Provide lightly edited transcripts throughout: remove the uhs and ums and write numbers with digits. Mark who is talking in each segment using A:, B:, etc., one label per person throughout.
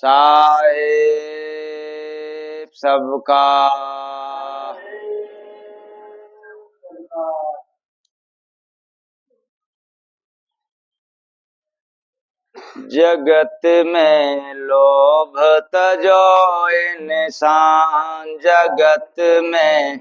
A: साहेब सबका जगत में लोभ तजो इंसान जगत में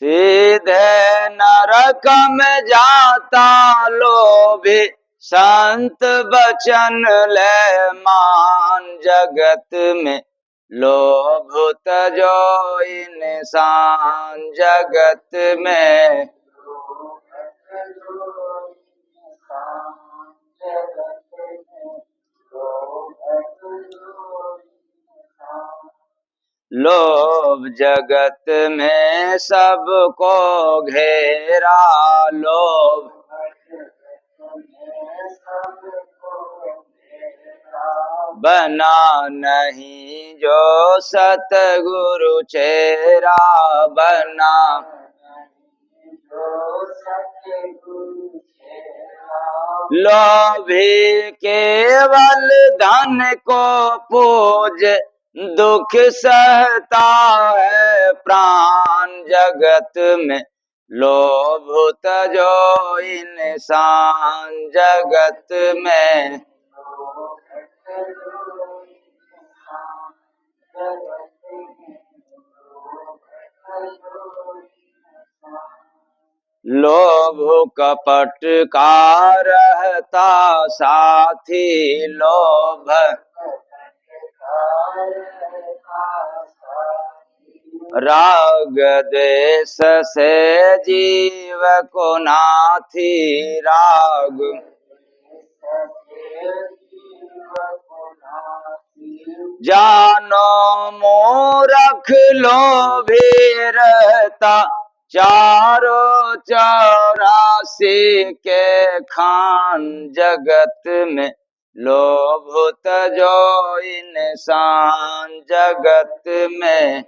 A: सीधे नरक में जाता लोभी संत बचन ले मान जगत में लोभ तजो इंसान जगत में लोभ जगत में सबको घेरा लोभ बना नहीं जो सतगुरु चेरा बना लोभी केवल धन को पूज दुख सहता है प्राण जगत में लोभ तजो इंसान जगत में लोभ कपट का रहता साथी लोभ राग द्वेष से जीव को नाथी राग जानो मूरख लोभी रहता चारों चौरासी के खान जगत में लोभ तजो इंसान जगत में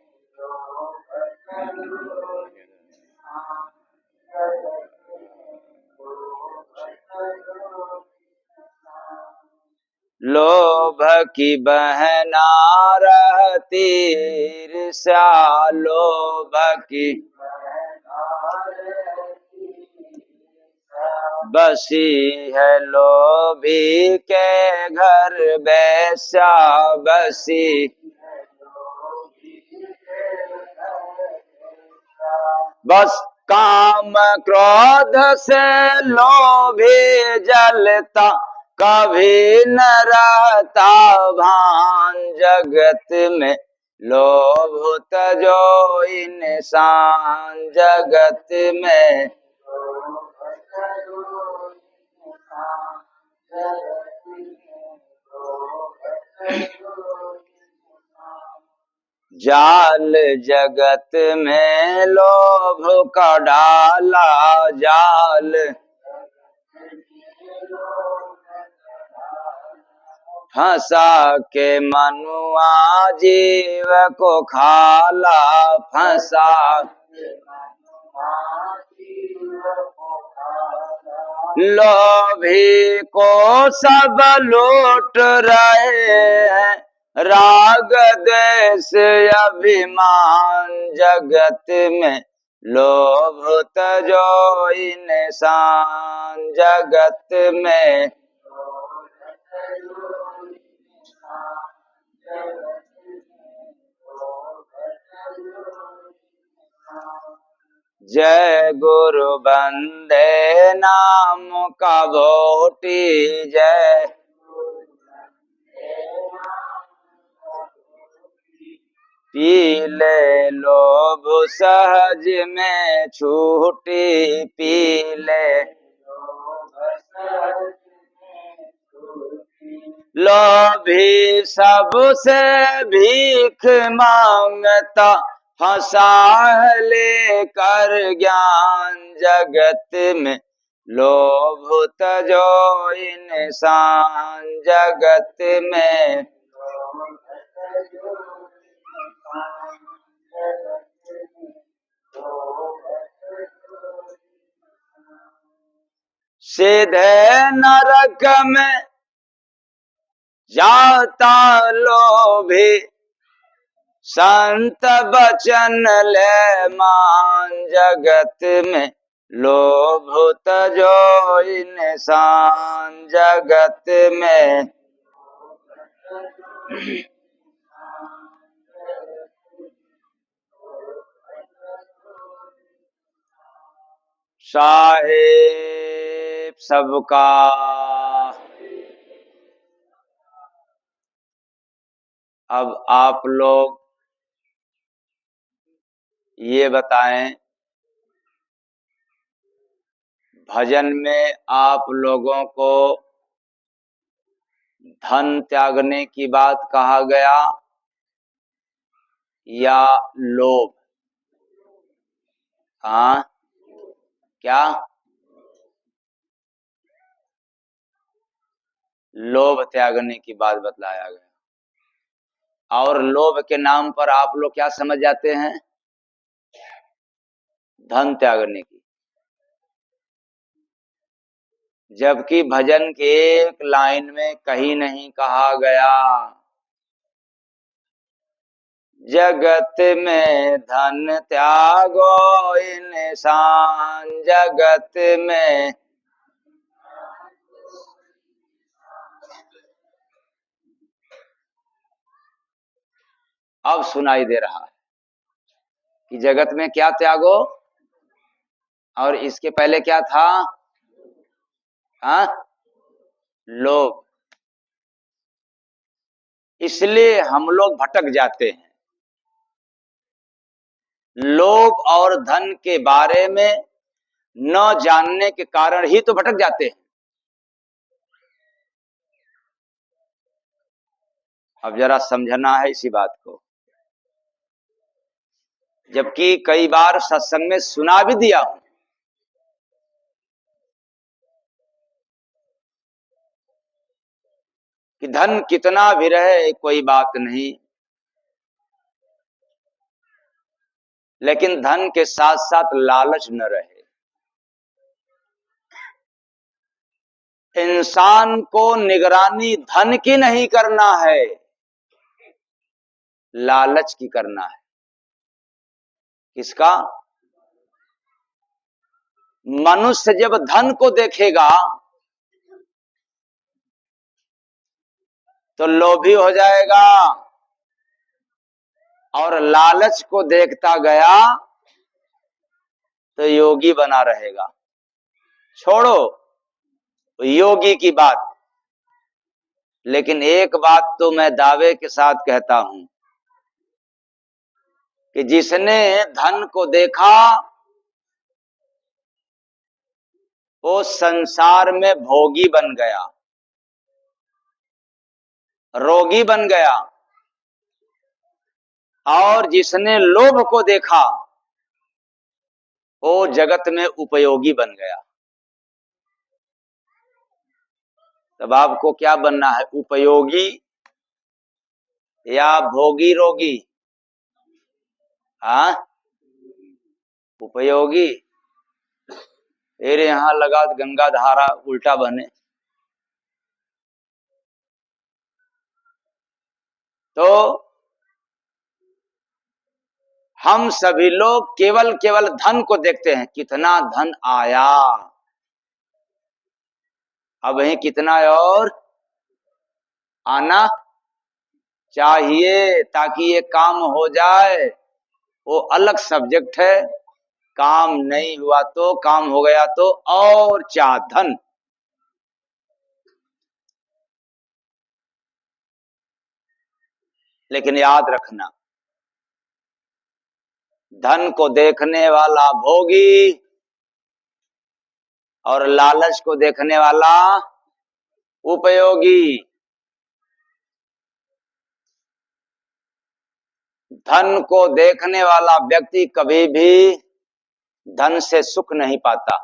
A: लोभ की बहना रहती ईर्ष्या लोभ की बसी है लोभी के घर बेस्या बसी बस काम क्रोध से लोभी जलता कभी न रहता भान जगत में लोभ तजो इंसान जगत में जाल जगत में लोभ का डाला जाल फंसा के मनुआ जीव को खाला फंसा लोभी को सब लूट रहे हैं राग द्वेष अभिमान जगत में लोभ तजो इंसान जगत में जय गुरु बंदे नाम का भोटी जय पी ले लोभ सहज में छूटी पी ले लोभी सबसे भीख मांगता फंसा लेकर ज्ञान जगत में लोभ तजो इंसान जगत में सीधे नरक में जाता लोभी, संत बचन ले मान। जगत में लोभ तजो इंसान, जगत में साहेब सबका। अब आप लोग ये बताएं, भजन में आप लोगों को धन त्यागने की बात कहा गया या लोभ? हाँ, क्या? लोभ त्यागने की बात बतलाया गया। और लोभ के नाम पर आप लोग क्या समझ जाते हैं? धन त्यागने की। जबकि भजन के एक लाइन में कहीं नहीं कहा गया जगत में धन त्यागो इंसान, जगत में। अब सुनाई दे रहा है कि जगत में क्या त्यागो, और इसके पहले क्या था? हाँ, लोभ। इसलिए हम लोग भटक जाते हैं। लोभ और धन के बारे में न जानने के कारण ही तो भटक जाते हैं। अब जरा समझना है इसी बात को। जबकि कई बार सत्संग में सुना भी दिया हूं कि धन कितना भी रहे कोई बात नहीं, लेकिन धन के साथ साथ लालच न रहे। इंसान को निगरानी धन की नहीं करना है, लालच की करना है। किसका? मनुष्य जब धन को देखेगा तो लोभी हो जाएगा, और लालच को देखता गया तो योगी बना रहेगा। छोड़ो योगी की बात, लेकिन एक बात तो मैं दावे के साथ कहता हूं कि जिसने धन को देखा वो संसार में भोगी बन गया, रोगी बन गया, और जिसने लोभ को देखा वो जगत में उपयोगी बन गया। तब आपको क्या बनना है? उपयोगी या भोगी रोगी? हाँ, उपयोगी। फिर यहां लगा गंगा धारा उल्टा बने। तो हम सभी लोग केवल केवल धन को देखते हैं, कितना धन आया, अब वही कितना और आना चाहिए ताकि ये काम हो जाए, वो अलग सब्जेक्ट है। काम नहीं हुआ तो, काम हो गया तो और चाह धन। लेकिन याद रखना, धन को देखने वाला भोगी और लालच को देखने वाला उपयोगी। धन को देखने वाला व्यक्ति कभी भी धन से सुख नहीं पाता।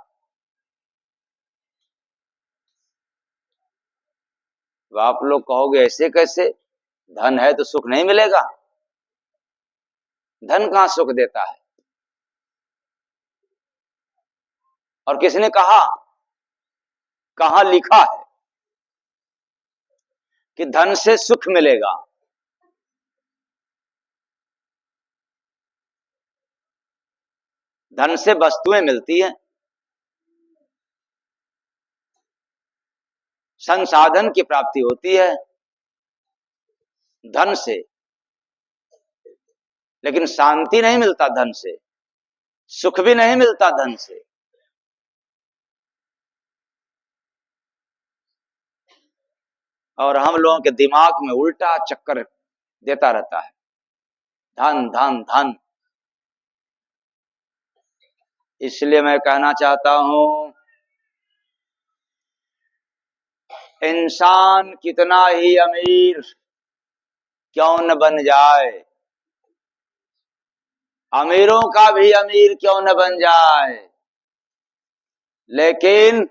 A: तो आप लोग कहोगे ऐसे कैसे, धन है तो सुख नहीं मिलेगा? धन कहां सुख देता है? और किसने कहा? कहां लिखा है कि धन से सुख मिलेगा? धन से वस्तुएं मिलती हैं, संसाधन की प्राप्ति होती है धन से, लेकिन शांति नहीं मिलता धन से, सुख भी नहीं मिलता धन से। और हम लोगों के दिमाग में उल्टा चक्कर देता रहता है, धन धन धन। इसलिए मैं कहना चाहता हूं, इंसान कितना ही अमीर क्यों न बन जाए, अमीरों का भी अमीर क्यों न बन जाए, लेकिन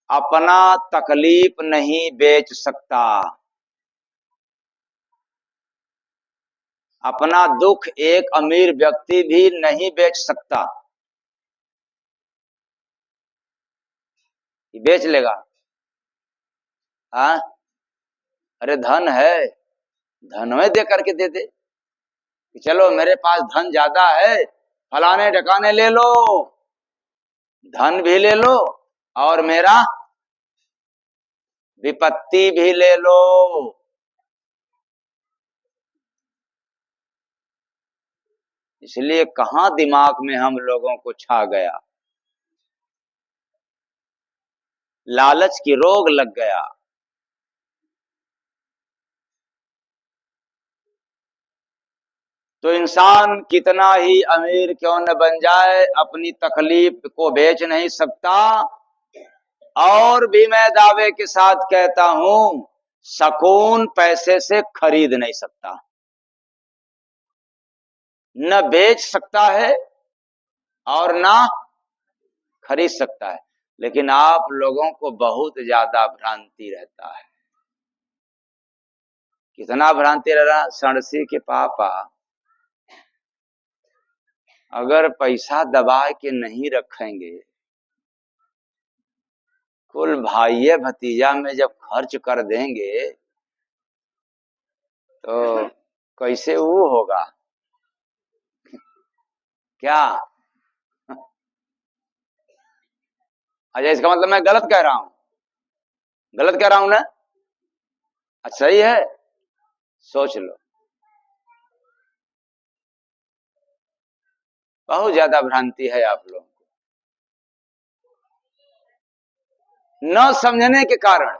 A: अपना तकलीफ नहीं बेच सकता, अपना दुख एक अमीर व्यक्ति भी नहीं बेच सकता। बेच लेगा? हाँ, अरे धन है, धन में दे करके दे दे कि चलो मेरे पास धन ज्यादा है, फलाने ढकाने ले लो, धन भी ले लो और मेरा विपत्ति भी ले लो। इसलिए कहां दिमाग में हम लोगों को छा गया, लालच की रोग लग गया। तो इंसान कितना ही अमीर क्यों न बन जाए, अपनी तकलीफ को बेच नहीं सकता। और भी मैं दावे के साथ कहता हूं, सुकून पैसे से खरीद नहीं सकता, न बेच सकता है और ना खरीद सकता है। लेकिन आप लोगों को बहुत ज्यादा भ्रांति रहता है। कितना भ्रांति रह रहा, सड़सी के पापा अगर पैसा दबा के नहीं रखेंगे, कुल भाइये भतीजा में जब खर्च कर देंगे तो कैसे वो होगा क्या? अच्छा, इसका मतलब मैं गलत कह रहा हूं, गलत कह रहा हूं ना? अच्छा सही है, सोच लो। बहुत ज्यादा भ्रांति है आप लोगों को, न समझने के कारण।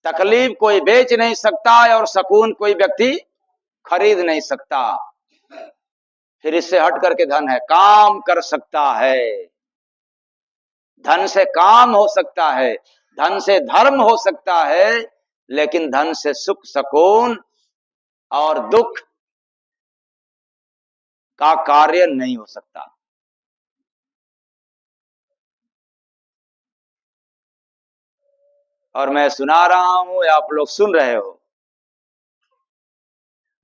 A: तकलीफ कोई बेच नहीं सकता और सुकून कोई व्यक्ति खरीद नहीं सकता। फिर इससे हट करके धन है, काम कर सकता है, धन से काम हो सकता है, धन से धर्म हो सकता है, लेकिन धन से सुख सुकून और दुख का कार्य नहीं हो सकता। और मैं सुना रहा हूं या आप लोग सुन रहे हो,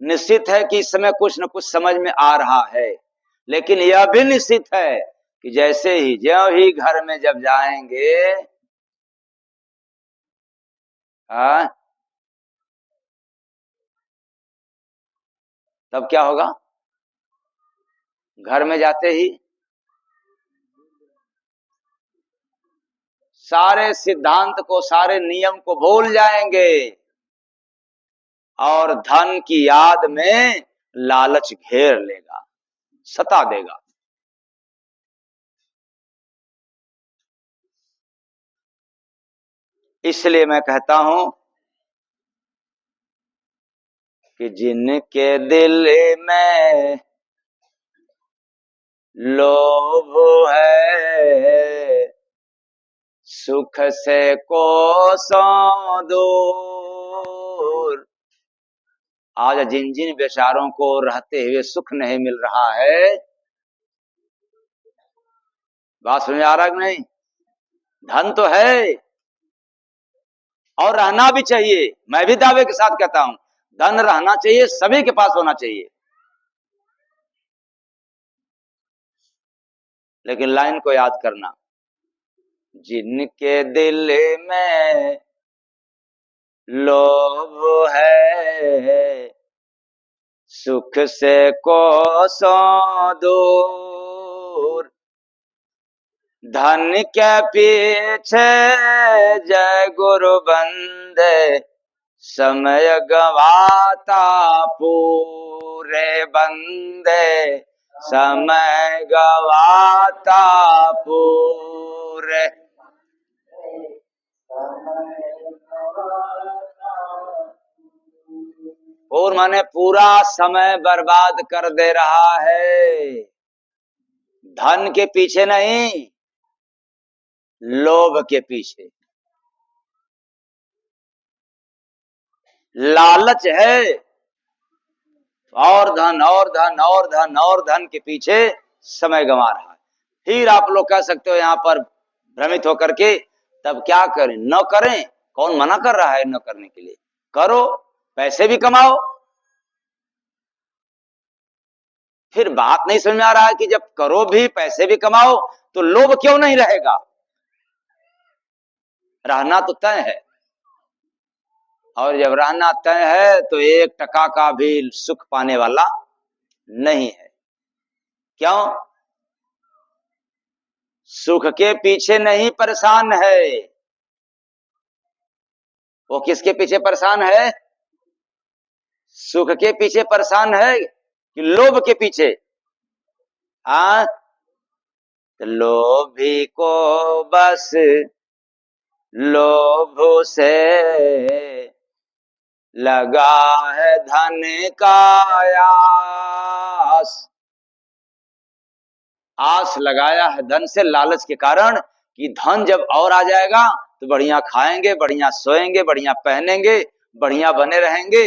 A: निश्चित है कि इस समय कुछ न कुछ समझ में आ रहा है, लेकिन यह भी निश्चित है कि जैसे ही ज्यों ही घर में जब जाएंगे, तब क्या होगा? घर में जाते ही सारे सिद्धांत को, सारे नियम को भूल जाएंगे और धन की याद में लालच घेर लेगा, सता देगा। इसलिए मैं कहता हूं कि जिनके दिल में लोभ है, सुख से कोसों दूर। आज जिन जिन बेचारों को रहते हुए सुख नहीं मिल रहा है, बात समझ आ रहा है कि नहीं? धन तो है और रहना भी चाहिए, मैं भी दावे के साथ कहता हूं, धन रहना चाहिए, सभी के पास होना चाहिए। लेकिन लाइन को याद करना, जिनके दिल में लोभ है सुख से कोसों दूर, धन के पीछे जय गुरु बंदे समय गवाता पूरे बंदे समय गवाता पूरे। और माने पूरा समय बर्बाद कर दे रहा है, धन के पीछे नहीं, लोभ के पीछे। लालच है और धन और धन और धन और धन के पीछे समय गंवा रहा है। फिर आप लोग कह सकते हो यहां पर भ्रमित होकर के, तब क्या करें? न करें? कौन मना कर रहा है न करने के लिए? करो, पैसे भी कमाओ। फिर बात नहीं समझ में आ रहा है कि जब करो भी पैसे भी कमाओ तो लोभ क्यों नहीं रहेगा? रहना तो तय है, और जब रहना तय है तो 1 टका का भी सुख पाने वाला नहीं है। क्यों? सुख के पीछे नहीं परेशान है, वो किसके पीछे परेशान है? सुख के पीछे परेशान है कि लोभ के पीछे? हाँ, तो लोभी को बस लोभ से लगा है धन का आस। आस लगाया है धन से, लालच के कारण, कि धन जब और आ जाएगा तो बढ़िया खाएंगे, बढ़िया सोएंगे, बढ़िया पहनेंगे, बढ़िया बने रहेंगे।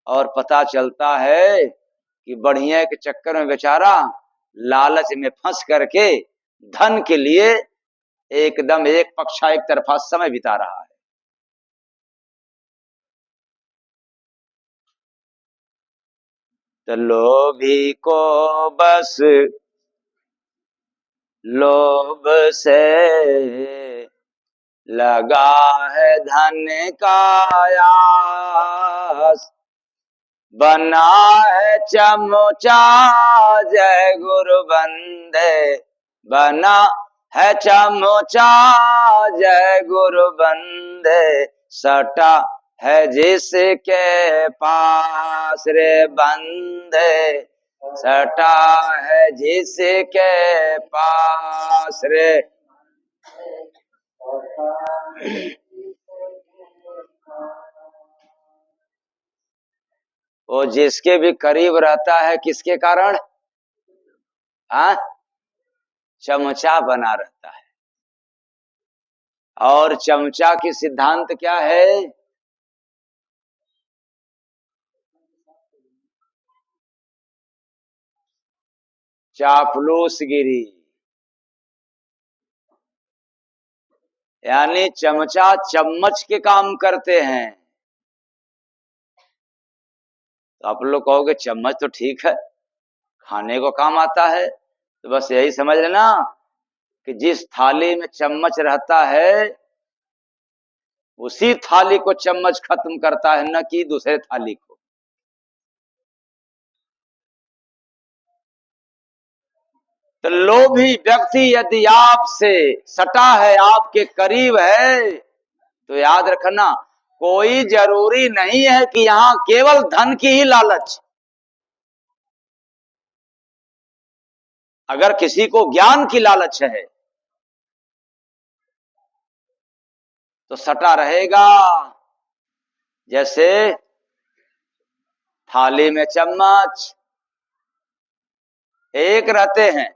A: और पता चलता है कि बढ़िया के चक्कर में बेचारा लालच में फंस करके धन के लिए एकदम एक पक्षा एक तरफा समय बिता रहा है। तो लोभी को बस लोभ से लगा है धन का आस, बना है चमचा जय गुरु बंदे, बना है चमचा जय गुरु बंदे, सटा है जिसके पास रे बंदे, सटा है जिसके पास रे। वो जिसके भी करीब रहता है किसके कारण? हाँ, चमचा बना रहता है। और चमचा की सिद्धांत क्या है? चापलूसगिरी, यानी चमचा चम्मच के काम करते हैं। तो आप लोग कहोगे चम्मच तो ठीक है, खाने को काम आता है, तो बस यही समझ लेना कि जिस थाली में चम्मच रहता है उसी थाली को चम्मच खत्म करता है, न कि दूसरे थाली को। तो लोभी व्यक्ति यदि आपसे सटा है, आपके करीब है, तो याद रखना कोई जरूरी नहीं है कि यहां केवल धन की ही लालच। अगर किसी को ज्ञान की लालच है तो सटा रहेगा। जैसे थाली में चम्मच एक रहते हैं,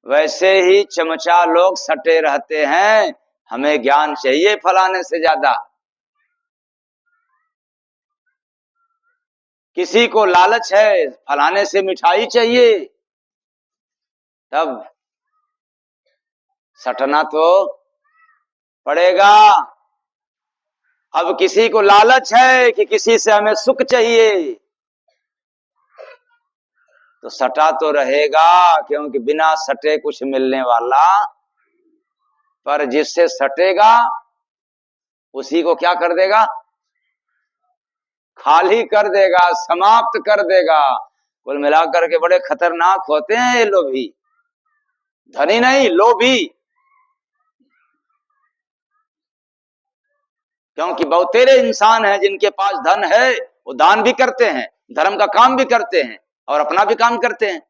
A: वैसे ही चमचा लोग सटे रहते हैं। हमें ज्ञान चाहिए फलाने से ज्यादा। किसी को लालच है फलाने से मिठाई चाहिए, तब सटना तो पड़ेगा। अब किसी को लालच है कि किसी से हमें सुख चाहिए, तो सटा तो रहेगा, क्योंकि बिना सटे कुछ मिलने वाला, पर जिससे सटेगा उसी को क्या कर देगा? खाली कर देगा, समाप्त कर देगा। कुल मिलाकर के बड़े खतरनाक होते हैं ये लोभी। धनी नहीं, लोभी। क्योंकि बहुतेरे इंसान हैं जिनके पास धन है, वो दान भी करते हैं, धर्म का काम भी करते हैं और अपना भी काम करते हैं,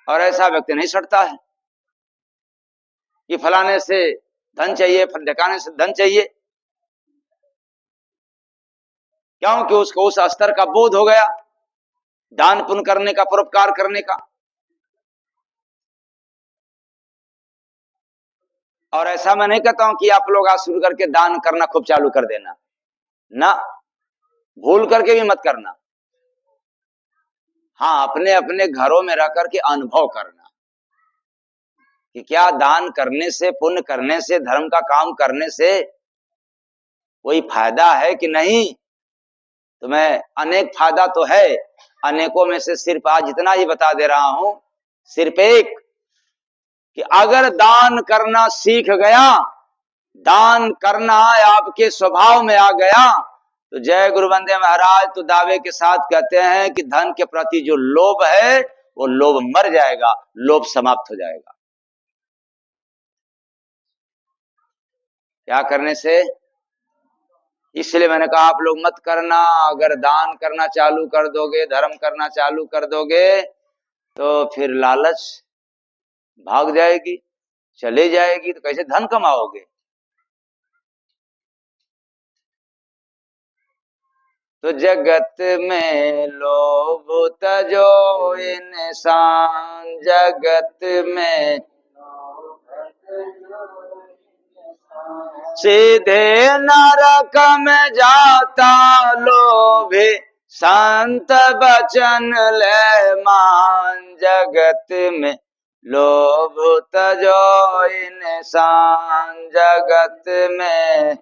A: और ऐसा व्यक्ति नहीं सटता है कि फलाने से धन चाहिए, ढकाने से धन चाहिए, क्योंकि उसको उस स्तर का बोध हो गया दान पुण्य करने का, परोपकार करने का। और ऐसा मैं नहीं कहता हूं कि आप लोग आज शुरू करके दान करना खूब चालू कर देना, ना, भूल करके भी मत करना। हाँ, अपने अपने घरों में रह करके अनुभव करना कि क्या दान करने से, पुण्य करने से, धर्म का काम करने से कोई फायदा है कि नहीं। तो मैं अनेक फायदा तो है, अनेकों में से सिर्फ आज इतना ही बता दे रहा हूं, सिर्फ एक, कि अगर दान करना सीख गया, दान करना आपके स्वभाव में आ गया, तो जय गुरु वंदे महाराज, तो दावे के साथ कहते हैं कि धन के प्रति जो लोभ है वो लोभ मर जाएगा, लोभ समाप्त हो जाएगा। क्या करने से? इसलिए मैंने कहा आप लोग मत करना। अगर दान करना चालू कर दोगे, धर्म करना चालू कर दोगे, तो फिर लालच भाग जाएगी, चले जाएगी, तो कैसे धन कमाओगे? तो जगत में लोभ तजो इंसान, जगत में सीधे नरक में जाता लोभी, संत बचन ले मान। जगत में लोभ तजो इंसान, जगत में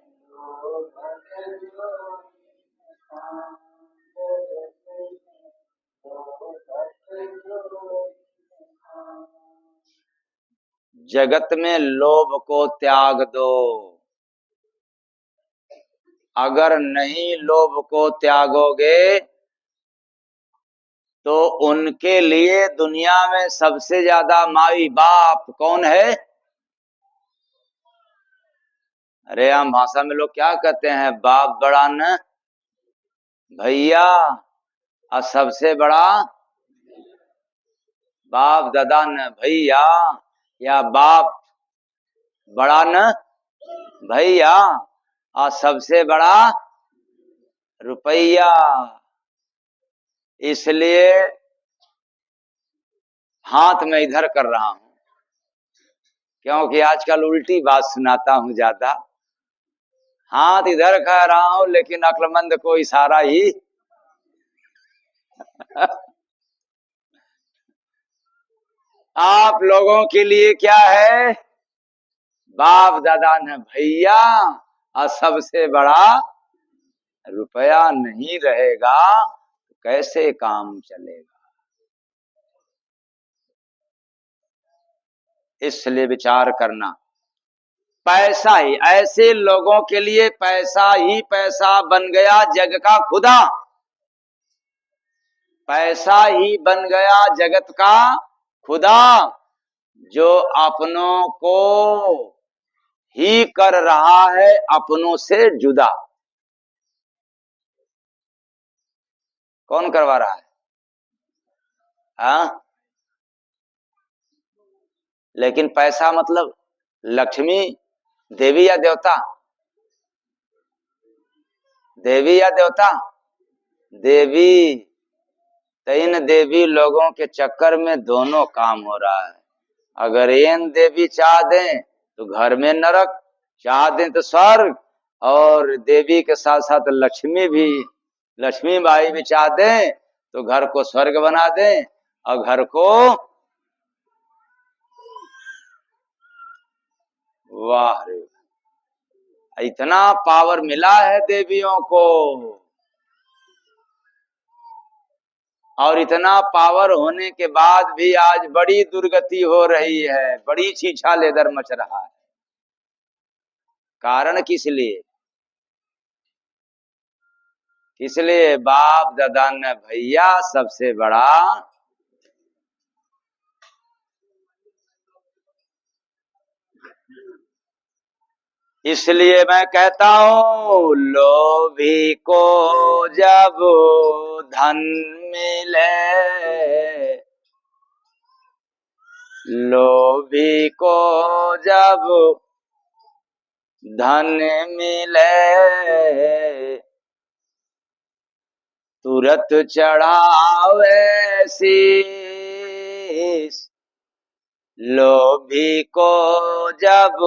A: जगत में लोभ को त्याग दो। अगर नहीं लोभ को त्यागोगे तो उनके लिए दुनिया में सबसे ज्यादा माई बाप कौन है? अरे आम भाषा में लोग क्या कहते हैं? बाप बड़ा न भैया, और सबसे बड़ा बाप दादा न भैया, या बाप बड़ा न भैया और सबसे बड़ा रुपया। इसलिए हाथ में इधर कर रहा हूं, क्योंकि आजकल उल्टी बात सुनाता हूं ज्यादा। हाथ इधर कर रहा हूं, लेकिन अक्लमंद को इशारा ही आप लोगों के लिए क्या है? बाप दादा न भैया और सबसे बड़ा रुपया नहीं रहेगा तो कैसे काम चलेगा? इसलिए विचार करना। पैसा ही, ऐसे लोगों के लिए पैसा ही पैसा बन गया जग का खुदा, पैसा ही बन गया जगत का खुदा, जो अपनों को ही कर रहा है अपनों से जुदा। कौन करवा रहा है? हाँ, लेकिन पैसा मतलब लक्ष्मी देवी या देवता? देवी या देवता? देवी। तो इन देवी लोगों के चक्कर में दोनों काम हो रहा है। अगर इन देवी चाह दें तो घर में नरक, चाह दें तो स्वर्ग, और देवी के साथ साथ लक्ष्मी भी, लक्ष्मी बाई भी चाह दें तो घर को स्वर्ग बना दें और घर को, वाह रे, इतना पावर मिला है देवियों को। और इतना पावर होने के बाद भी आज बड़ी दुर्गति हो रही है, बड़ी छीछा लेदर मच रहा है। कारण किस लिए? किस लिए? बाप दादा ने भैया सबसे बड़ा इसलिए मैं कहता हूं, लोभी को जब धन मिले, लोभी को जब धन मिले, तुरत चढ़ावे शीश। लोभी को जब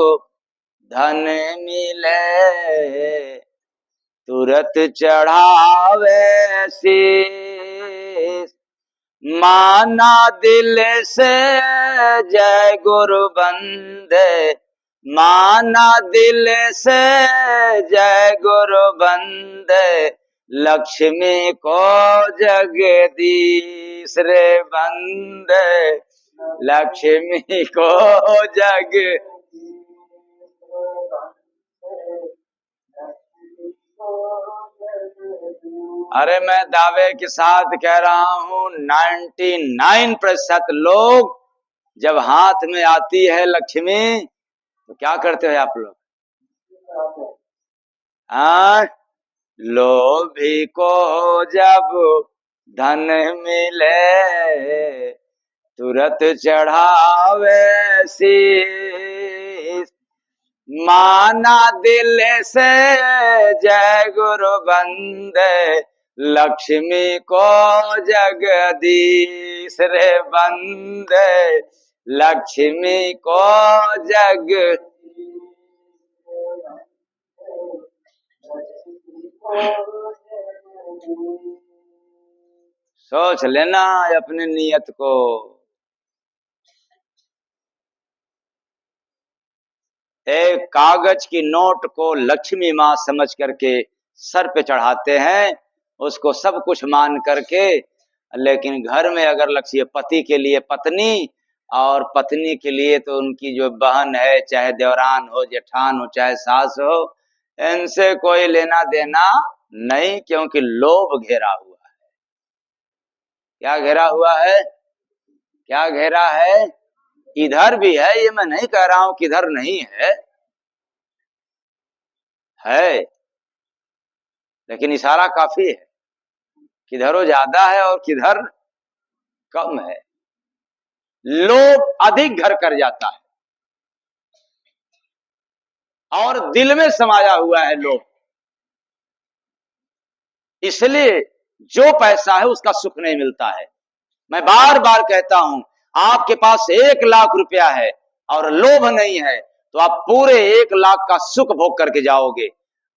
A: धन मिले, तुरत चढ़ावे शीश। माना दिल से जय गुरु बंदे, माना दिल से जय गुरु बंदे, लक्ष्मी को जगदीश रे बंदे, लक्ष्मी को जग। अरे मैं दावे के साथ कह रहा हूं 99% लोग जब हाथ में आती है लक्ष्मी तो क्या करते हैं आप लोग? लोभी को जब धन मिले, तुरत चढ़ावे शीश। माना दिल से जय गुरु बंदे, लक्ष्मी को जगदीश रे बंदे, लक्ष्मी को जग। सोच लेना अपने नियत को। एक कागज की नोट को लक्ष्मी माँ समझ करके सर पे चढ़ाते हैं, उसको सब कुछ मान करके। लेकिन घर में अगर लक्ष्मी, पति के लिए पत्नी और पत्नी के लिए तो उनकी जो बहन है, चाहे देवरान हो, जेठान हो, चाहे सास हो, इनसे कोई लेना देना नहीं, क्योंकि लोभ घेरा हुआ है। क्या घेरा हुआ है? क्या घेरा है? इधर भी है, ये मैं नहीं कह रहा हूं कि इधर नहीं है, है, लेकिन इशारा काफी है। किधरो ज्यादा है और किधर कम है। लोभ अधिक घर कर जाता है और दिल में समाया हुआ है लोभ। इसलिए जो पैसा है उसका सुख नहीं मिलता है। मैं बार बार कहता हूं, आपके पास 1 लाख रुपया है और लोभ नहीं है तो आप पूरे 1 लाख का सुख भोग करके जाओगे।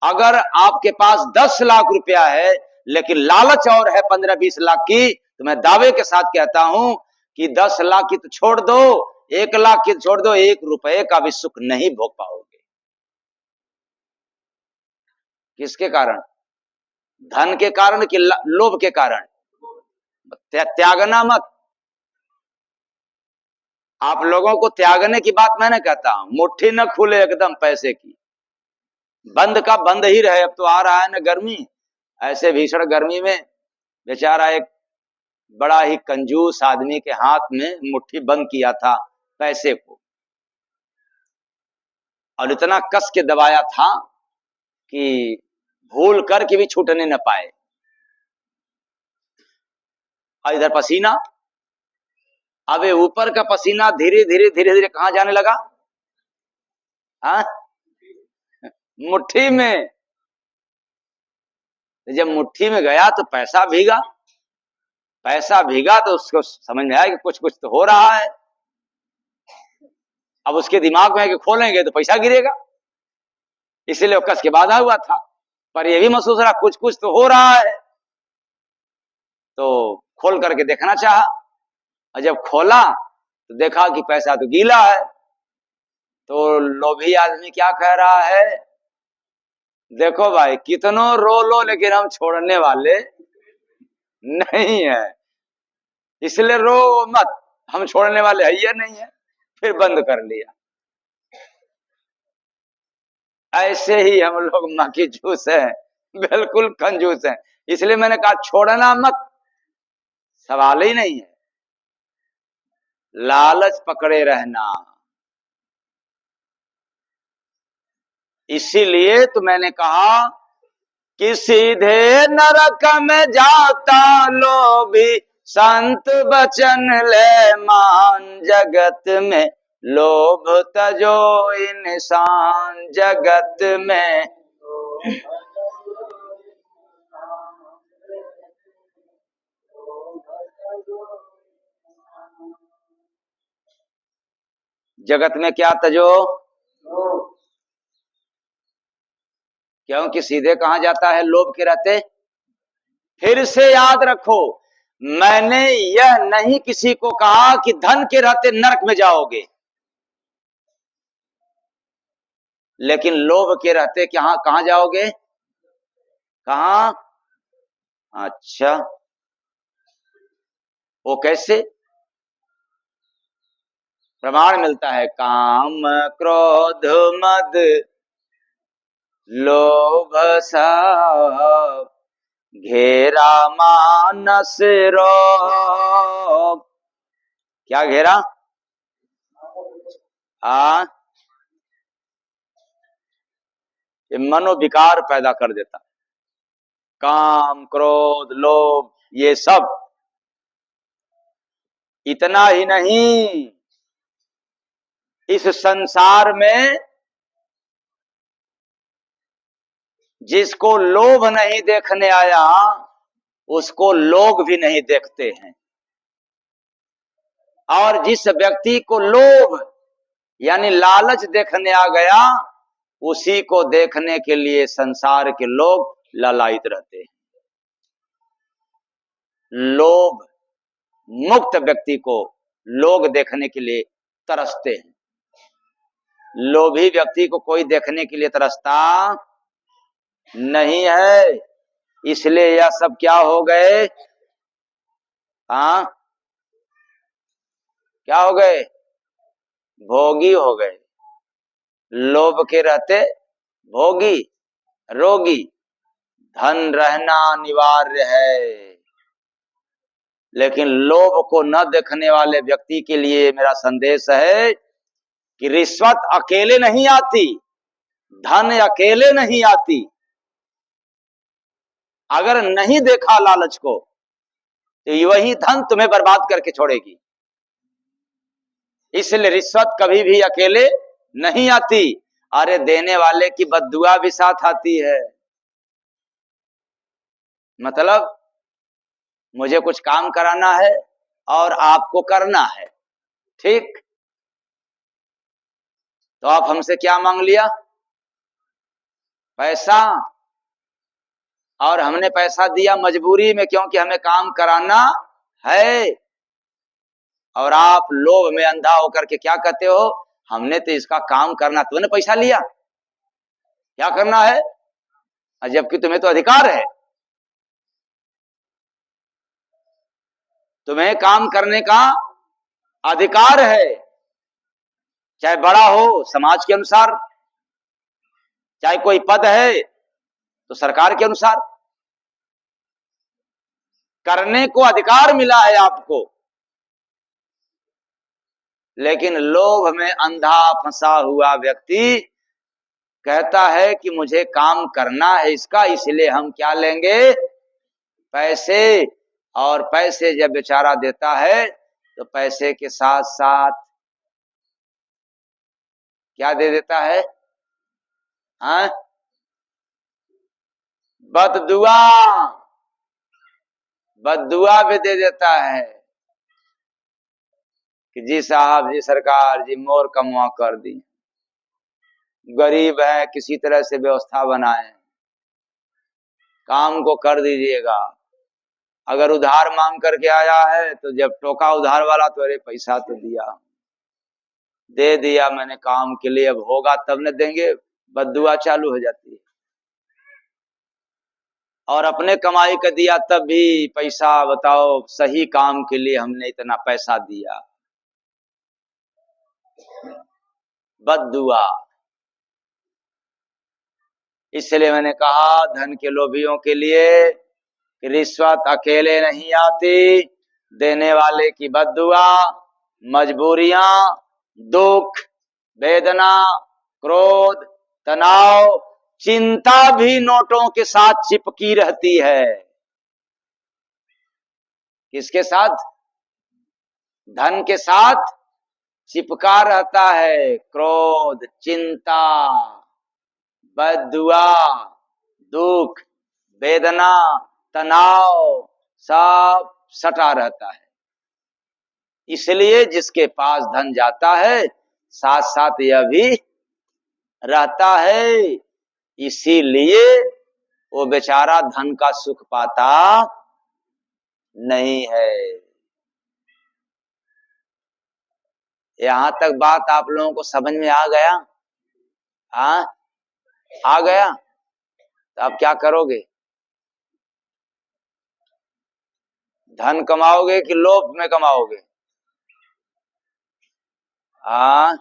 A: अगर आपके पास 10 लाख रुपया है लेकिन लालच और है 15-20 लाख की, तो मैं दावे के साथ कहता हूं कि 10 लाख की तो छोड़ दो, 1 लाख की तो छोड़ दो, 1 रुपए का भी सुख नहीं भोग पाओगे। किसके कारण? धन के कारण कि लोभ के कारण? त्यागना मत। आप लोगों को त्यागने की बात मैं नहीं कहता हूं। मुट्ठी न खुले एकदम पैसे की, बंद का बंद ही रहे। अब तो आ रहा है ना गर्मी, ऐसे भीषण गर्मी में बेचारा एक बड़ा ही कंजूस आदमी के हाथ में मुट्ठी बंद किया था पैसे को, और इतना कस के दबाया था कि भूल करके भी छूटने न पाए। और इधर पसीना, अब ऊपर का पसीना धीरे धीरे धीरे धीरे कहां जाने लगा? हाँ, मुट्ठी में। जब मुट्ठी में गया तो पैसा भीगा, पैसा भीगा तो उसको समझ में आया कि कुछ कुछ तो हो रहा है। अब उसके दिमाग में है कि खोलेंगे तो पैसा गिरेगा, इसीलिए वो कस के बांधा हुआ था। पर यह भी महसूस रहा कुछ कुछ तो हो रहा है, तो खोल करके देखना चाहा। और जब खोला तो देखा कि पैसा तो गीला है। तो लोभी आदमी क्या कह रहा है? देखो भाई, कितनों रो लो लेकिन हम छोड़ने वाले नहीं है। इसलिए रो मत, हम छोड़ने वाले है या नहीं है। फिर बंद कर लिया। ऐसे ही हम लोग मक्खी जूस है, बिल्कुल कंजूस है। इसलिए मैंने कहा छोड़ना मत, सवाल ही नहीं है। लालच पकड़े रहना। इसीलिए तो मैंने कहा कि सीधे नरक में जाता लोभी, संत बचन ले मान। जगत में लोभ तजो इंसान, जगत में। जगत में क्या तजो? क्योंकि सीधे कहां जाता है लोभ के रहते। फिर से याद रखो, मैंने यह नहीं किसी को कहा कि धन के रहते नरक में जाओगे, लेकिन लोभ के रहते कहां कहां जाओगे? कहां? अच्छा, वो कैसे? प्रमाण मिलता है, काम क्रोध मद लोभ सब घेरा मानस रोग। क्या घेरा? ये मनोविकार पैदा कर देता। काम क्रोध लोभ ये सब। इतना ही नहीं, इस संसार में जिसको लोभ नहीं देखने आया, उसको लोग भी नहीं देखते हैं। और जिस व्यक्ति को लोभ यानी लालच देखने आ गया, उसी को देखने के लिए संसार के लोग ललायित रहते हैं। लोभ मुक्त व्यक्ति को लोग देखने के लिए तरसते हैं। लोभी व्यक्ति को कोई देखने के लिए तरसता नहीं है। इसलिए यह सब क्या हो गए? हाँ, क्या हो गए? भोगी हो गए। लोभ के रहते भोगी, रोगी। धन रहना अनिवार्य है, लेकिन लोभ को न देखने वाले व्यक्ति के लिए मेरा संदेश है कि रिश्वत अकेले नहीं आती, धन अकेले नहीं आती। अगर नहीं देखा लालच को, तो वही धन तुम्हें बर्बाद करके छोड़ेगी। इसलिए रिश्वत कभी भी अकेले नहीं आती। अरे देने वाले की बद्दुआ भी साथ आती है। मतलब मुझे कुछ काम कराना है और आपको करना है, ठीक? तो आप हमसे क्या मांग लिया? पैसा। और हमने पैसा दिया मजबूरी में, क्योंकि हमें काम कराना है। और आप लोभ में अंधा होकर के क्या कहते हो? हमने तो इसका काम करना, तूने पैसा लिया, क्या करना है? जबकि तुम्हें तो अधिकार है, तुम्हें काम करने का अधिकार है। चाहे बड़ा हो समाज के अनुसार, चाहे कोई पद है तो सरकार के अनुसार, करने को अधिकार मिला है आपको। लेकिन लोभ में अंधा फंसा हुआ व्यक्ति कहता है कि मुझे काम करना है इसका, इसलिए हम क्या लेंगे? पैसे। और पैसे जब बेचारा देता है तो पैसे के साथ साथ क्या दे देता है? हाँ, बददुआ। बददुआ भी दे देता है कि जी साहब, जी सरकार, जी मोर कमुआ कर दी, गरीब है, किसी तरह से व्यवस्था बनाए, काम को कर दीजिएगा। अगर उधार मांग करके आया है तो जब टोका उधार वाला तो अरे पैसा तो दिया, दे दिया मैंने काम के लिए, अब होगा तब न देंगे, बद्दुआ चालू हो जाती है। और अपने कमाई का दिया तब भी पैसा, बताओ सही काम के लिए हमने इतना पैसा दिया, बद्दुआ। इसलिए मैंने कहा धन के लोभियों के लिए रिश्वत अकेले नहीं आती, देने वाले की बद्दुआ, मजबूरियां, दुख, वेदना, क्रोध, तनाव, चिंता भी नोटों के साथ चिपकी रहती है। किसके साथ? धन के साथ चिपका रहता है। क्रोध, चिंता, बद्दुआ, दुख, वेदना, तनाव सब सटा रहता है। इसलिए जिसके पास धन जाता है साथ साथ यह भी रहता है। इसीलिए वो बेचारा धन का सुख पाता नहीं है। यहां तक बात आप लोगों को समझ में आ गया? हाँ, आ गया? तो आप क्या करोगे? धन कमाओगे कि लोभ में कमाओगे? हाँ,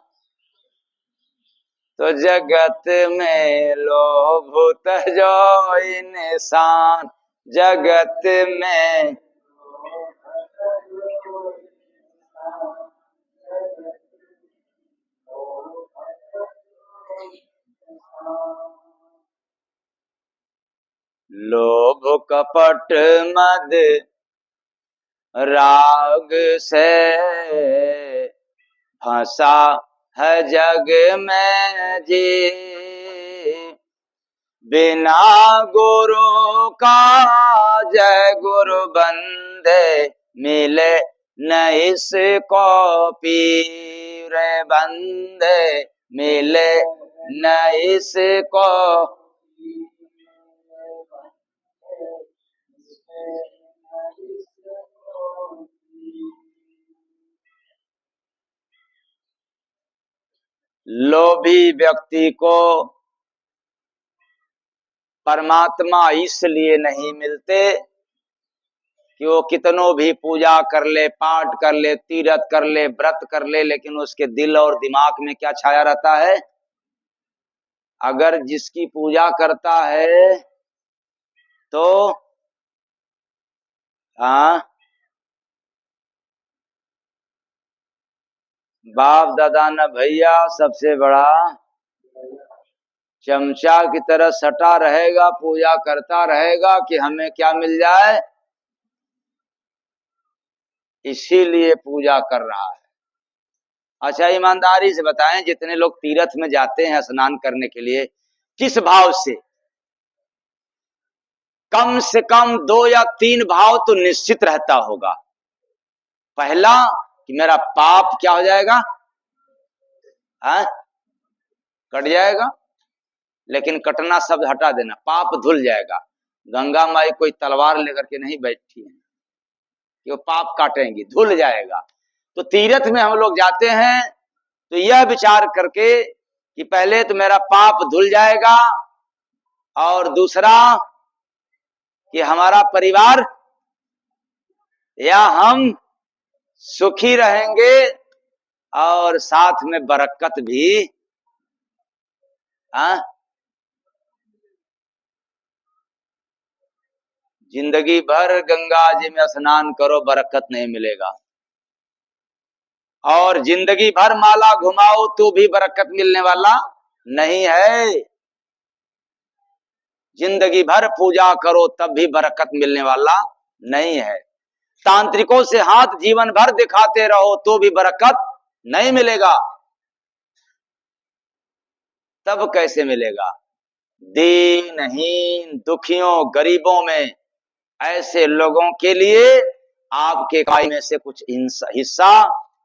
A: तो जगत में लोभ तजो इंसान, जगत में लोभ कपट मद राग से फंसा है जग में जी, बिना गुरु का जय गुरु बंदे, मिले न इसको पीर बंदे, मिले न इसको। लोभी व्यक्ति को परमात्मा इसलिए नहीं मिलते कि वो कितनों भी पूजा कर ले, पाठ कर ले, तीरथ कर ले, व्रत कर ले, लेकिन उसके दिल और दिमाग में क्या छाया रहता है? अगर जिसकी पूजा करता है तो हाँ, बाप दादा न भैया सबसे बड़ा चमचा की तरह सटा रहेगा, पूजा करता रहेगा कि हमें क्या मिल जाए, इसीलिए पूजा कर रहा है। अच्छा, ईमानदारी से बताएं, जितने लोग तीर्थ में जाते हैं स्नान करने के लिए, किस भाव से? कम से कम 2 या 3 भाव तो निश्चित रहता होगा। पहला कि मेरा पाप क्या हो जाएगा, हाँ? कट जाएगा। लेकिन कटना शब्द हटा देना, पाप धुल जाएगा। गंगा माई कोई तलवार लेकर के नहीं बैठी है कि वो पाप काटेंगी, धुल जाएगा। तो तीर्थ में हम लोग जाते हैं तो यह विचार करके कि पहले तो मेरा पाप धुल जाएगा, और दूसरा कि हमारा परिवार या हम सुखी रहेंगे, और साथ में बरकत भी। हाँ, जिंदगी भर गंगा जी में स्नान करो, बरकत नहीं मिलेगा, और जिंदगी भर माला घुमाओ तो भी बरकत मिलने वाला नहीं है। जिंदगी भर पूजा करो तब भी बरकत मिलने वाला नहीं है। तांत्रिकों से हाथ जीवन भर दिखाते रहो तो भी बरकत नहीं मिलेगा। तब कैसे मिलेगा? दीनहीन, दुखियों, गरीबों में, ऐसे लोगों के लिए आपके कमाई में से कुछ हिस्सा,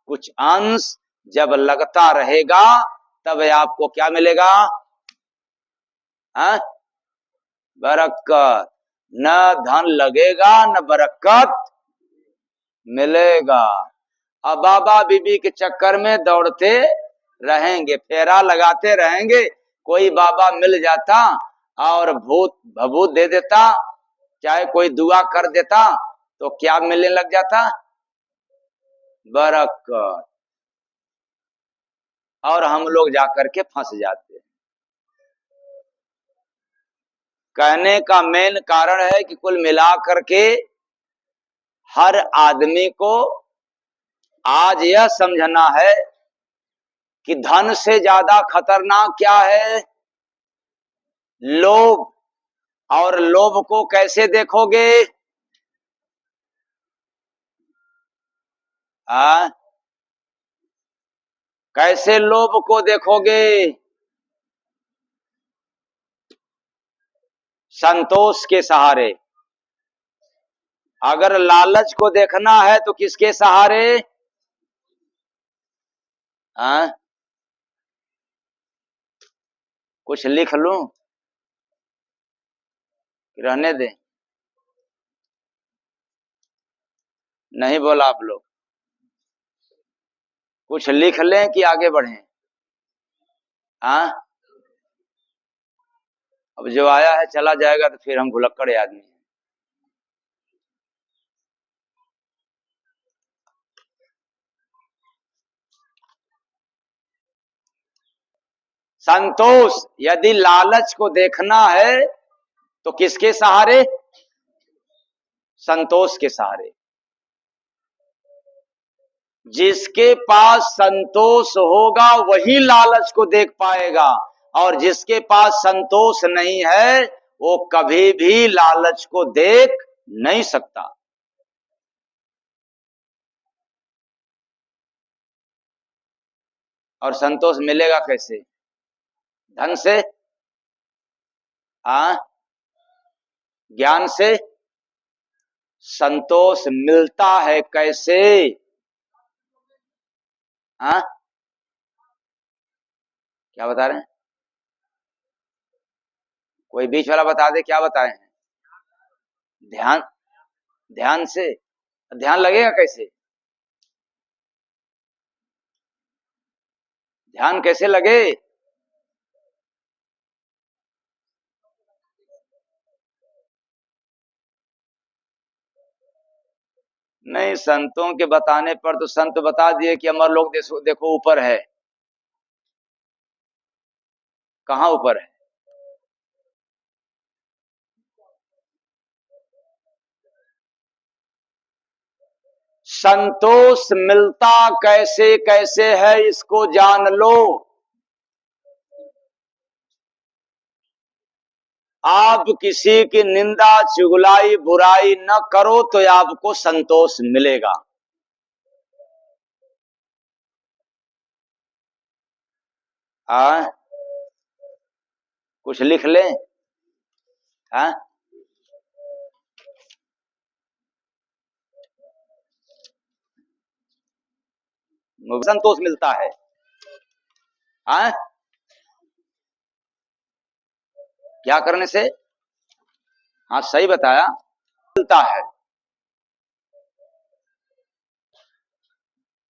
A: कुछ अंश जब लगता रहेगा तब आपको क्या मिलेगा? हाँ? बरकत। न धन लगेगा न बरकत मिलेगा। अब बाबा बीबी के चक्कर में दौड़ते रहेंगे, फेरा लगाते रहेंगे, कोई बाबा मिल जाता और भूत भभूत दे देता चाहे कोई दुआ कर देता तो क्या मिलने लग जाता? बरकत। और हम लोग जाकर के फंस जाते हैं। कहने का मेन कारण है कि कुल मिलाकर के हर आदमी को आज यह समझना है कि धन से ज्यादा खतरनाक क्या है? लोभ। और लोभ को कैसे देखोगे? कैसे लोभ को देखोगे? संतोष के सहारे। अगर लालच को देखना है तो किसके सहारे? कुछ लिख लूं? रहने दे? नहीं बोला आप लोग? कुछ लिख लें कि आगे बढ़ें? अब जो आया है चला जाएगा तो फिर हम भुलक्कड़ आदमी हैं। संतोष। यदि लालच को देखना है तो किसके सहारे? संतोष के सहारे। जिसके पास संतोष होगा वही लालच को देख पाएगा, और जिसके पास संतोष नहीं है वो कभी भी लालच को देख नहीं सकता। और संतोष मिलेगा कैसे? धन से? ज्ञान से? संतोष मिलता है कैसे? क्या बता रहे हैं? कोई बीच वाला बता दे, क्या बताए हैं? ध्यान। ध्यान से? ध्यान लगेगा कैसे? ध्यान कैसे लगे? नहीं, संतों के बताने पर तो संत बता दिए कि अमर लोग देखो ऊपर है। कहाँ ऊपर है? संतोष मिलता कैसे कैसे है इसको जान लो। आप किसी की निंदा, चुगलाई, बुराई न करो तो आपको संतोष मिलेगा। कुछ लिख लें? संतोष मिलता है। क्या करने से? हाँ, सही बताया, मिलता है।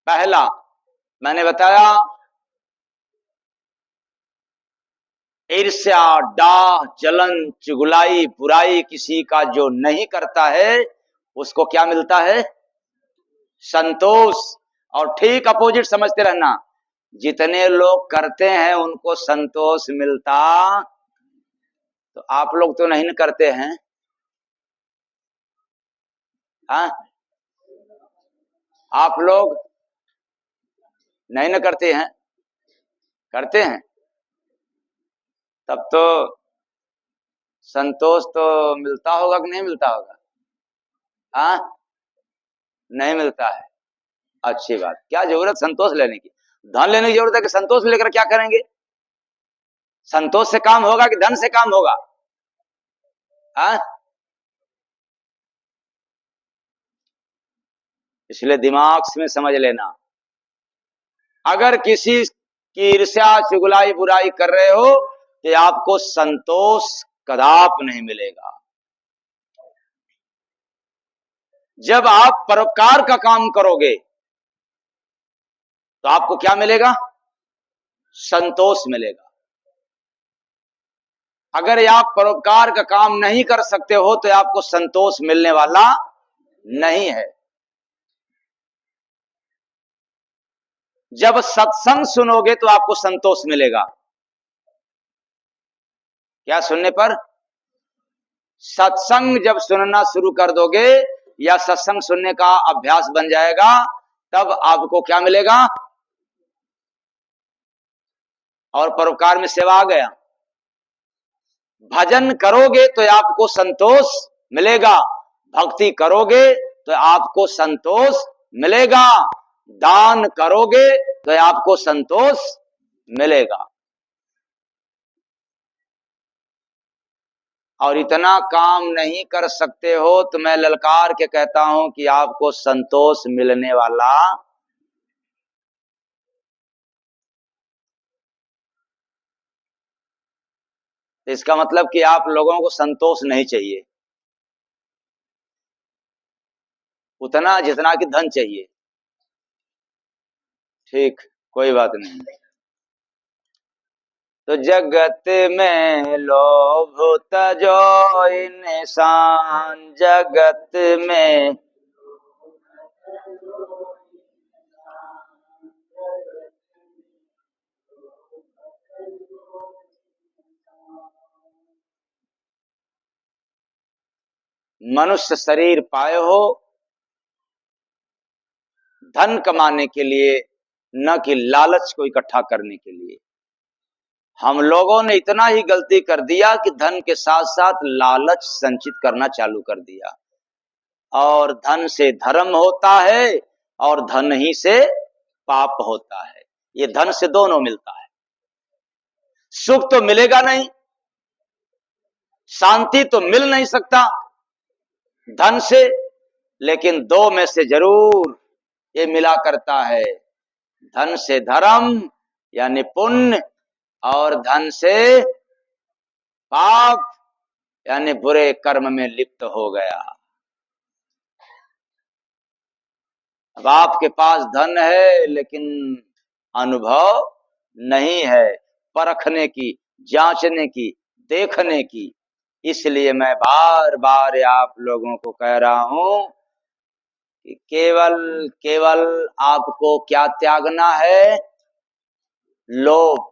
A: पहला मैंने बताया, ईर्ष्या, डाह, जलन, चुगलाई, बुराई किसी का जो नहीं करता है उसको क्या मिलता है? संतोष। और ठीक अपोजिट समझते रहना, जितने लोग करते हैं उनको संतोष मिलता, तो आप लोग तो नहीं करते हैं। आप लोग नहीं न करते हैं? करते हैं। तब तो संतोष तो मिलता होगा कि नहीं मिलता होगा? नहीं मिलता है। अच्छी बात। क्या जरूरत संतोष लेने की? धन लेने की जरूरत है कि संतोष लेकर क्या करेंगे? संतोष से काम होगा कि धन से काम होगा? इसलिए दिमाग में समझ लेना, अगर किसी की ईर्ष्या, चुगलाई, बुराई कर रहे हो तो आपको संतोष कदाप नहीं मिलेगा। जब आप परोपकार का काम करोगे तो आपको क्या मिलेगा? संतोष मिलेगा। अगर आप परोपकार का काम नहीं कर सकते हो तो आपको संतोष मिलने वाला नहीं है। जब सत्संग सुनोगे तो आपको संतोष मिलेगा। क्या सुनने पर? सत्संग जब सुनना शुरू कर दोगे या सत्संग सुनने का अभ्यास बन जाएगा, तब आपको क्या मिलेगा? और परोपकार में सेवा आ गया। भजन करोगे तो आपको संतोष मिलेगा, भक्ति करोगे तो आपको संतोष मिलेगा, दान करोगे तो आपको संतोष मिलेगा। और इतना काम नहीं कर सकते हो तो मैं ललकार के कहता हूं कि आपको संतोष मिलने वाला इसका मतलब कि आप लोगों को संतोष नहीं चाहिए उतना जितना कि धन चाहिए। ठीक, कोई बात नहीं। तो जगत में लोभ तजो इंसान, जगत में मनुष्य शरीर पाए हो धन कमाने के लिए, न कि लालच को इकट्ठा करने के लिए। हम लोगों ने इतना ही गलती कर दिया कि धन के साथ साथ लालच संचित करना चालू कर दिया। और धन से धर्म होता है और धन ही से पाप होता है। ये धन से दोनों मिलता है। सुख तो मिलेगा नहीं, शांति तो मिल नहीं सकता धन से, लेकिन दो में से जरूर ये मिला करता है। धन से धर्म यानी पुण्य, और धन से पाप यानी बुरे कर्म में लिप्त हो गया। अब आपके पास धन है लेकिन अनुभव नहीं है परखने की, जांचने की, देखने की। इसलिए मैं बार बार आप लोगों को कह रहा हूं कि केवल केवल आपको क्या त्यागना है? लोभ।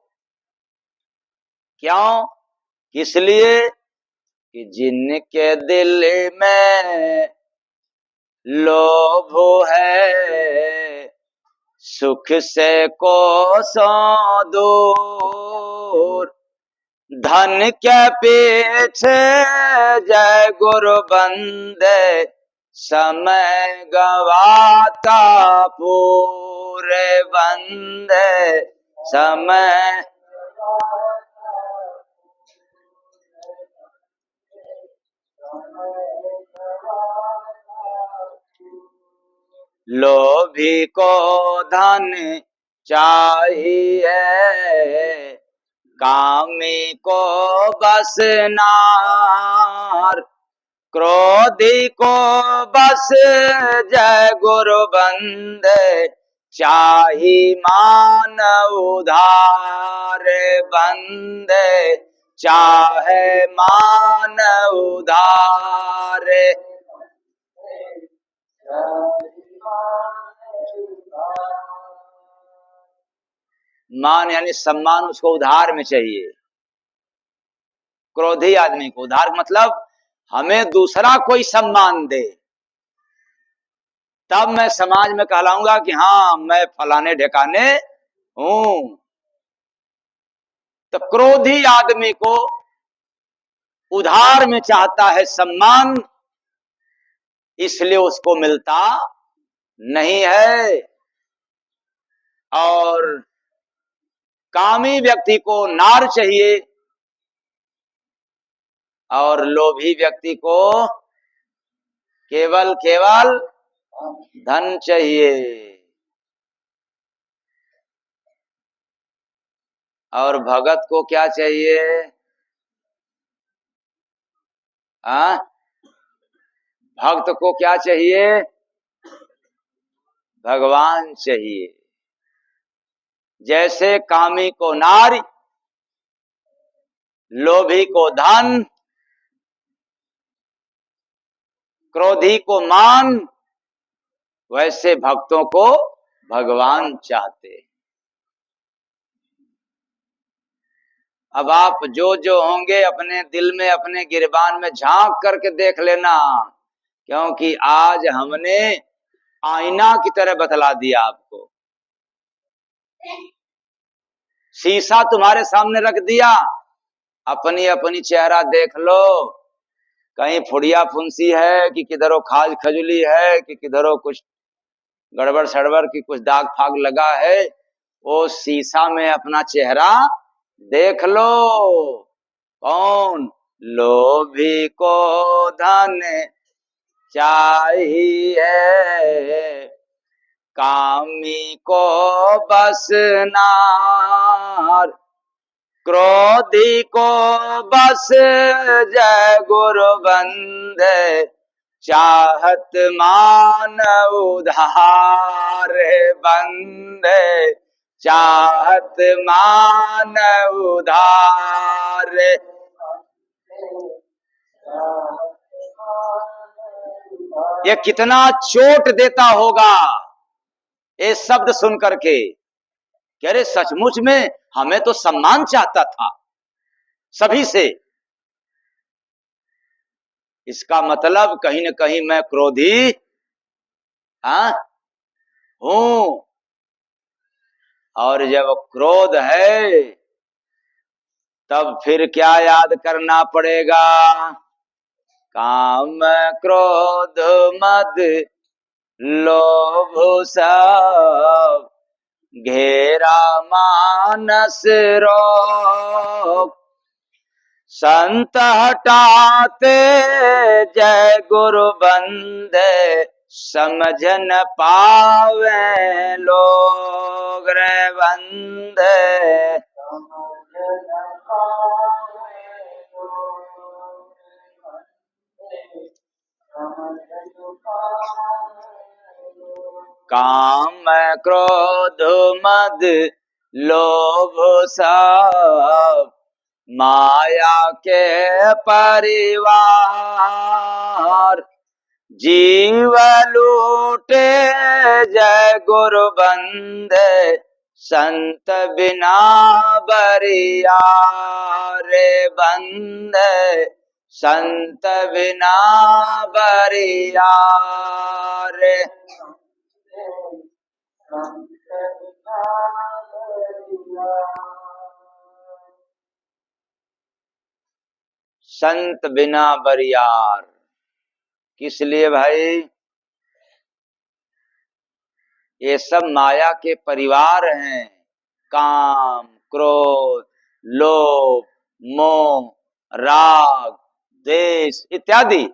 A: क्यों? किस लिए? कि जिनके दिल में लोभ है सुख से कोसों दूर, धन के पीछे जय गुरु बंदे समय गवाता पूरे बंदे समय। लोभी को धन चाहिए, कामी को बस नार, क्रोधी को बस जय गुरु बंदे चाही मान उधार बंदे चाहे मान उधार। मान यानी सम्मान उसको उधार में चाहिए। क्रोधी आदमी को उधार मतलब हमें दूसरा कोई सम्मान दे, तब मैं समाज में कहलाऊंगा कि हाँ मैं फलाने ढिकाने हूं। तो क्रोधी आदमी को उधार में चाहता है सम्मान, इसलिए उसको मिलता नहीं है। और कामी व्यक्ति को नार चाहिए और लोभी व्यक्ति को केवल केवल धन चाहिए। और भगत को क्या चाहिए? हाँ, भक्त को क्या चाहिए? भगवान चाहिए। जैसे कामी को नारी, लोभी को धन, क्रोधी को मान, वैसे भक्तों को भगवान चाहते। अब आप जो जो होंगे अपने दिल में, अपने गिरबान में झांक करके देख लेना, क्योंकि आज हमने आईना की तरह बतला दिया आपको। शीशा तुम्हारे सामने रख दिया, अपनी अपनी चेहरा देख लो, कहीं फुड़िया फुंसी है कि किधरो खाज खजुली है कि किधरो कुछ गड़बड़ सड़बड़ की कुछ दाग फाग लगा है, वो शीशा में अपना चेहरा देख लो। कौन? लोभी को धन चाहिए, कामी को बस नार, क्रोधी को बस जय गुरु बंदे, चाहत मान उधार बंदे, चाहत मान उधार। ये कितना चोट देता होगा ये शब्द सुन करके। कह रहे सचमुच में हमें तो सम्मान चाहता था सभी से, इसका मतलब कहीं न कहीं मैं क्रोधी हूं। और जब क्रोध है तब फिर क्या याद करना पड़ेगा? काम क्रोध मद लोभ सब घेरा मानस रोग, संत हटाते जय गुरु बंदे, समझ न पावे लोग रे बंदे। काम क्रोध मद लोभ सब माया के परिवार, जीव लूटे जय गुरु बंदे, संत बिना बरिया रे बंदे, संत बिना बरिया रे। संत बिना बरियार किस लिए भाई? ये सब माया के परिवार हैं। काम क्रोध लोभ मोह राग द्वेष इत्यादि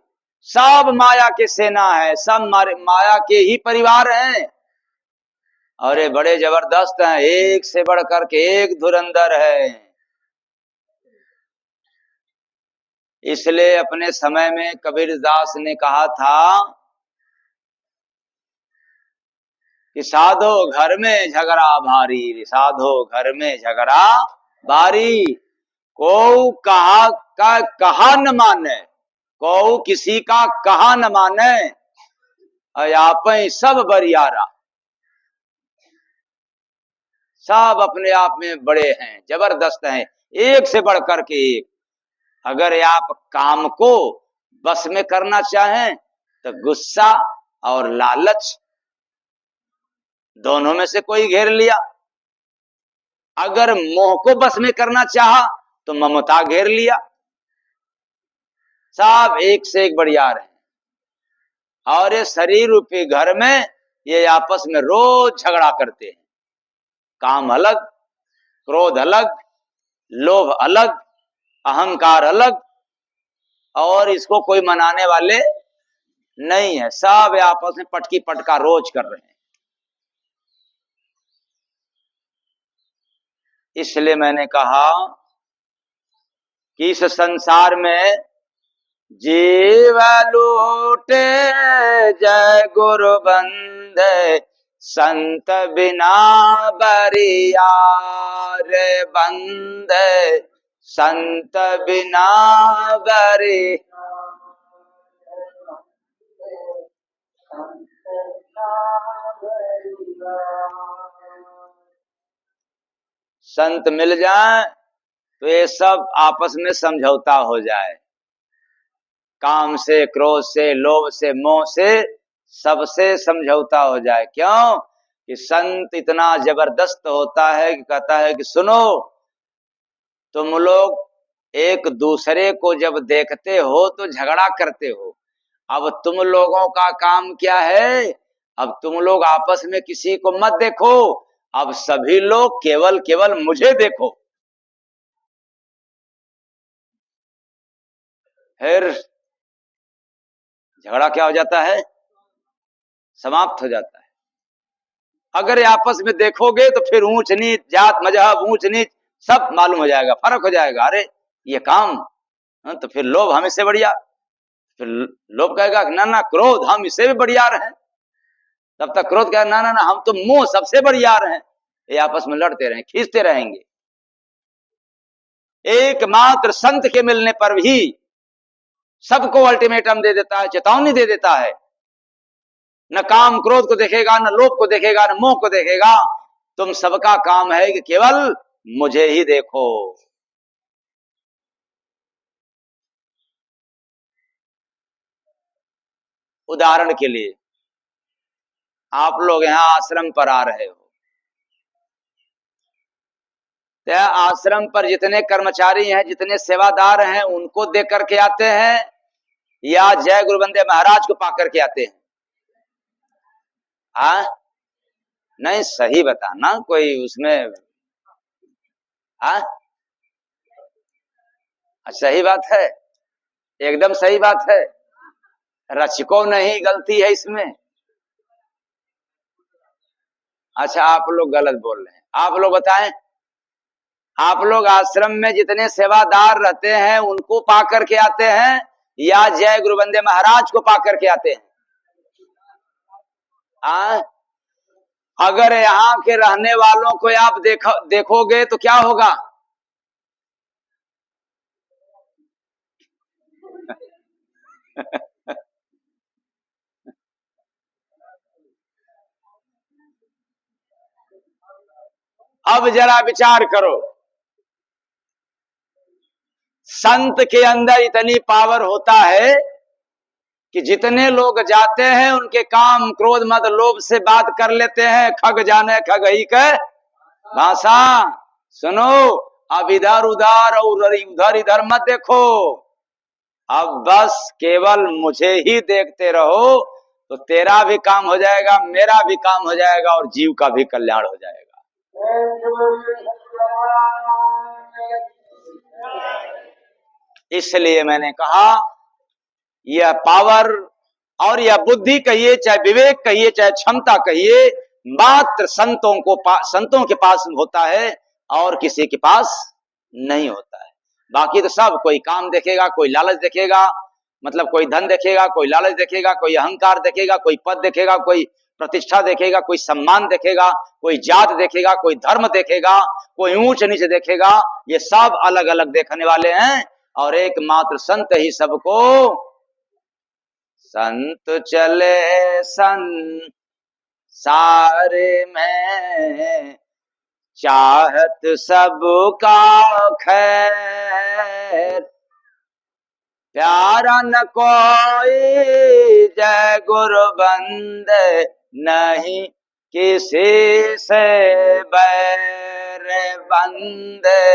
A: सब माया के सेना है, सब माया के ही परिवार हैं। और ये बड़े जबरदस्त हैं, एक से बढ़कर के एक धुरंधर है। इसलिए अपने समय में कबीरदास ने कहा था कि साधो घर में झगड़ा भारी, साधो घर में झगड़ा भारी, को कहा न माने, को किसी का कहा न माने, आप सब बरियारा। सब अपने आप में बड़े हैं, जबरदस्त हैं, एक से बढ़कर के एक। अगर आप काम को बस में करना चाहें तो गुस्सा और लालच दोनों में से कोई घेर लिया। अगर मोह को बस में करना चाहा तो ममता घेर लिया। सब एक से एक बढ़ियार हैं। और ये शरीर रूपी घर में ये आपस में रोज झगड़ा करते हैं। काम अलग, क्रोध अलग, लोभ अलग, अहंकार अलग, और इसको कोई मनाने वाले नहीं है। सब आपस में पटकी पटका रोज कर रहे हैं। इसलिए मैंने कहा कि इस संसार में जीव लूटे जय गुरु बंदे, संत बिना बरिया रे बंदे, संत बिना बरे। संत मिल जाए तो ये सब आपस में समझौता हो जाए, काम से, क्रोध से, लोभ से, मोह से, सबसे समझौता हो जाए। क्यों कि संत इतना जबरदस्त होता है कि कहता है कि सुनो, तुम लोग एक दूसरे को जब देखते हो तो झगड़ा करते हो, अब तुम लोगों का काम क्या है, अब तुम लोग आपस में किसी को मत देखो, अब सभी लोग केवल केवल मुझे देखो। फिर झगड़ा क्या हो जाता है, समाप्त हो जाता है। अगर आपस में देखोगे तो फिर ऊंच नीच, जात मजहब, ऊंच नीच सब मालूम हो जाएगा, फर्क हो जाएगा। अरे ये काम, तो फिर लोभ हम इससे बढ़िया, फिर लोभ कहेगा ना ना क्रोध हम इससे भी बढ़िया रहे, तब तक क्रोध कहेगा ना ना ना हम तो मोह सबसे बढ़िया रहे। ये आपस में लड़ते रहे, खींचते रहेंगे। एकमात्र संत के मिलने पर भी सबको अल्टीमेटम दे देता है, चेतावनी दे देता है। न काम क्रोध को देखेगा, न लोभ को देखेगा, न मोह को देखेगा। तुम सबका काम है कि केवल मुझे ही देखो। उदाहरण के लिए आप लोग यहां आश्रम पर आ रहे हो, तो आश्रम पर जितने कर्मचारी हैं, जितने सेवादार हैं, उनको देख करके आते हैं या जय गुरु बंदे महाराज को पा करके आते हैं? हाँ नहीं, सही बताना, कोई उसमें हाँ सही बात है, एकदम सही बात है, रचिको नहीं गलती है इसमें। अच्छा आप लोग गलत बोल रहे हैं, आप लोग बताएं, आप लोग आश्रम में जितने सेवादार रहते हैं उनको पा करके आते हैं या जय गुरु बंदे महाराज को पा करके आते हैं? अगर यहाँ के रहने वालों को आप देखोगे तो क्या होगा? अब जरा विचार करो, संत के अंदर इतनी पावर होता है कि जितने लोग जाते हैं उनके काम क्रोध मद लोभ से बात कर लेते हैं। खग जाने खग ही के भाषा, सुनो अब इधर उधर और उधर इधर मत देखो, अब बस केवल मुझे ही देखते रहो, तो तेरा भी काम हो जाएगा, मेरा भी काम हो जाएगा और जीव का भी कल्याण हो जाएगा। इसलिए मैंने कहा यह पावर और यह बुद्धि कहिए, चाहे विवेक कहिए, चाहे क्षमता कहिए, मात्र संतों के पास होता है और किसी के पास नहीं होता है। बाकी तो सब कोई काम देखेगा, कोई लालच देखेगा, मतलब कोई धन देखेगा, कोई लालच देखेगा, कोई अहंकार देखेगा, कोई पद देखेगा, कोई प्रतिष्ठा देखेगा, कोई सम्मान देखेगा, कोई जात देखेगा, कोई धर्म देखेगा, कोई ऊंच नीच देखेगा। ये सब अलग अलग देखने वाले हैं और एकमात्र संत ही सबको संत चले संसार में, चाहत सबका खैर, प्यारा न कोई जय गुरु बंदे, नहीं किसी से बैर बंदे।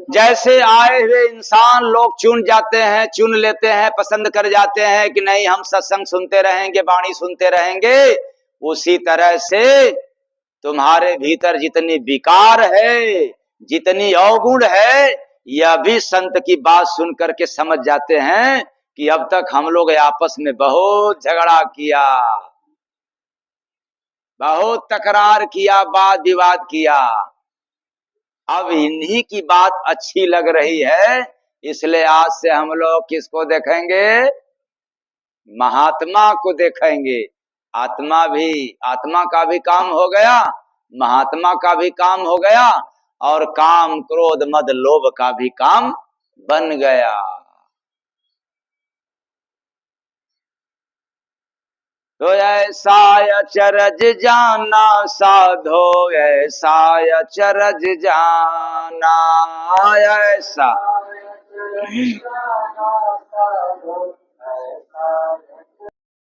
A: जैसे आए हुए इंसान लोग चुन जाते हैं, चुन लेते हैं, पसंद कर जाते हैं कि नहीं हम सत्संग सुनते रहेंगे, वाणी सुनते रहेंगे, उसी तरह से तुम्हारे भीतर जितनी विकार है, जितनी अवगुण है, यह भी संत की बात सुन करके समझ जाते हैं कि अब तक हम लोग आपस में बहुत झगड़ा किया, बहुत तकरार किया, वाद विवाद किया, अब इन्हीं की बात अच्छी लग रही है, इसलिए आज से हम लोग किसको देखेंगे? महात्मा को देखेंगे। आत्मा का भी काम हो गया, महात्मा का भी काम हो गया, और काम क्रोध मद लोभ का भी काम बन गया। तो ऐसा अचरज जाना साधो, ऐसा अचरज जाना, ऐसा